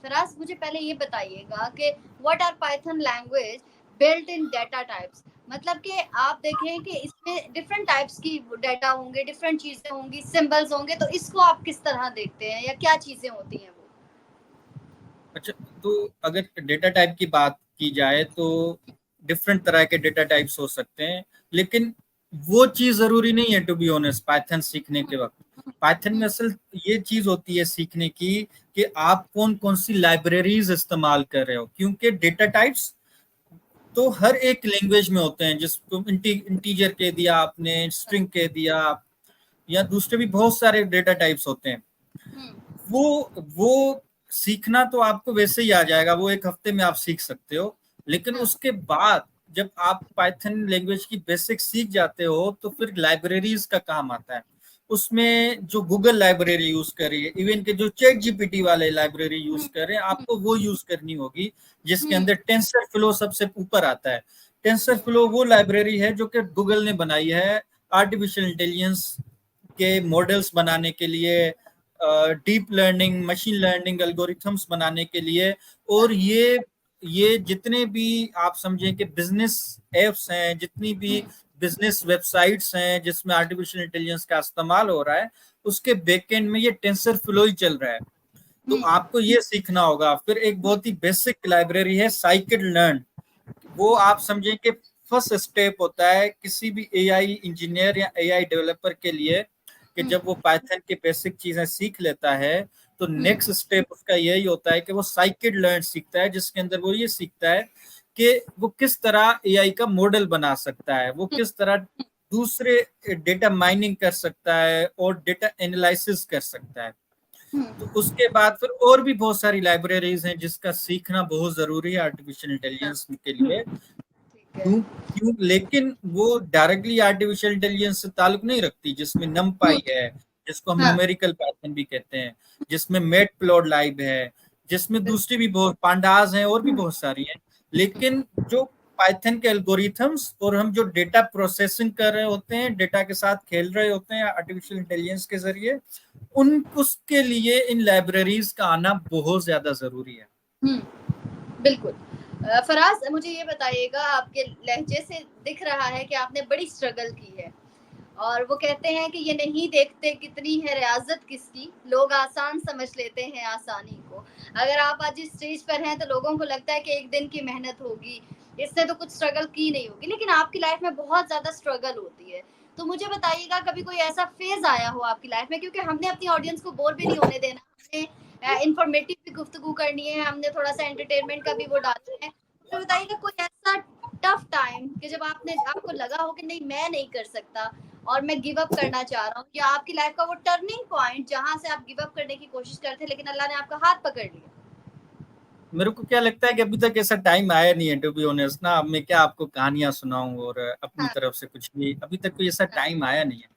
फराज मुझे पहले ये बताइएगा कि what are Python language built in data types. मतलब कि आप देखें कि इसमें डिफरेंट टाइप्स की डेटा होंगे, डिफरेंट चीजें होंगी, सिंबल्स होंगे, तो इसको आप किस तरह देखते हैं या क्या चीजें होती हैं वो? अच्छा, तो अगर डेटा टाइप की बात की जाए तो डिफरेंट तरह के डेटा टाइप्स हो सकते हैं, लेकिन वो चीज जरूरी नहीं है टू बी ऑनेस्ट पाइथन सीखने के वक्त। पाइथन में असल ये चीज होती है सीखने की कि आप कौन कौन सी लाइब्रेरीज इस्तेमाल कर रहे हो, क्योंकि डेटा टाइप्स तो हर एक लैंग्वेज में होते हैं। जिसको इंटीजर कह दिया आपने, स्ट्रिंग कह दिया, या दूसरे भी बहुत सारे डेटा टाइप्स होते हैं। वो सीखना तो आपको वैसे ही आ जाएगा, वो एक हफ्ते में आप सीख सकते हो। लेकिन उसके बाद जब आप पाइथन लैंग्वेज की बेसिक सीख जाते हो तो फिर लाइब्रेरीज का काम आता है। उसमें जो गूगल लाइब्रेरी यूज कर रही है, इवन के जो चैट जीपीटी वाले लाइब्रेरी यूज कर रहे हैं, आपको वो यूज करनी होगी जिसके अंदर टेंसर फ्लो सबसे ऊपर आता है। टेंसर फ्लो वो लाइब्रेरी है जो कि गूगल ने बनाई है आर्टिफिशियल इंटेलिजेंस के मॉडल्स बनाने के लिए, deep learning machine learning algorithms बनाने के लिए। और ये जितने भी आप समझें कि बिजनेस एप्स हैं, जितनी भी बिजनेस वेबसाइट्स हैं जिसमें आर्टिफिशियल इंटेलिजेंस का इस्तेमाल हो रहा है, उसके बैकएंड में ये टेंसर फ्लो ही चल रहा है। तो आपको ये सीखना होगा। फिर एक बहुत ही बेसिक लाइब्रेरी है साइकिड लर्न। वो आप समझें कि फर्स्ट स्टेप होता है किसी भी एआई इंजीनियर या एआई डेवलपर के लिए, कि जब वो पाइथन के बेसिक चीजें सीख लेता है तो नेक्स्ट स्टेप उसका यही होता है कि वो साइकिड लर्न सीखता है, जिसके अंदर वो ये सीखता है कि वो किस तरह एआई का मॉडल बना सकता है, वो किस तरह दूसरे डेटा माइनिंग कर सकता है और डेटा एनालिसिस कर सकता है। तो उसके बाद फिर और भी बहुत सारी लाइब्रेरीज हैं जिसका सीखना बहुत जरूरी है आर्टिफिशियल इंटेलिजेंस के लिए। क्यों क्यों लेकिन वो डायरेक्टली आर्टिफिशियल इंटेलिजेंस से ताल्लुक नहीं रखती। जिसमें नमपाई है, जिसको हम न्यूमेरिकल पैटर्न भी कहते हैं, जिसमें मैटप्लॉटलिब है, जिसमें दूसरी भी बहुत पांडास हैं और भी बहुत सारी हैं। लेकिन जो पाइथन के एल्गोरिथम्स और हम जो डेटा प्रोसेसिंग कर रहे होते हैं, डेटा के साथ खेल रहे होते हैं आर्टिफिशियल इंटेलिजेंस के जरिए, उन उसके लिए इन लाइब्रेरीज का आना बहुत ज्यादा जरूरी है। बिल्कुल। फराज मुझे ये बताइएगा, आपके लहजे से दिख रहा है कि आपने बड़ी स्ट्रगल की है। और वो कहते हैं कि ये नहीं देखते कितनी है रियाजत किसकी, लोग आसान समझ लेते हैं आसानी को। अगर आप आज इस स्टेज पर हैं तो लोगों को लगता है कि एक दिन की मेहनत होगी, इससे तो कुछ स्ट्रगल की नहीं होगी, लेकिन आपकी लाइफ में बहुत ज्यादा स्ट्रगल होती है। तो मुझे बताइएगा, कभी कोई ऐसा फेज आया हो आपकी लाइफ में, क्योंकि हमने अपनी ऑडियंस को बोर भी नहीं होने देना, हमने इंफॉर्मेटिव भी गुफ्तगू करनी है, हमने थोड़ा सा एंटरटेनमेंट का भी वो डालना है। तो बताइएगा कोई ऐसा टफ टाइम कि जब आपको लगा हो कि नहीं मैं नहीं कर सकता और मैं गिव अप करना चाह रहा हूँ, या आपकी लाइफ का वो टर्निंग पॉइंट जहां से आप गिव अप करने की कोशिश करते लेकिन अल्लाह ने आपका हाथ पकड़ लिया? मेरे को क्या लगता है कि अभी तक ऐसा टाइम आया नहीं है टू बी ऑनेस्ट ना। अब मैं क्या आपको कहानियां सुनाऊं और अपनी हाँ, तरफ से कुछ भी, अभी तक कोई ऐसा टाइम आया नहीं है।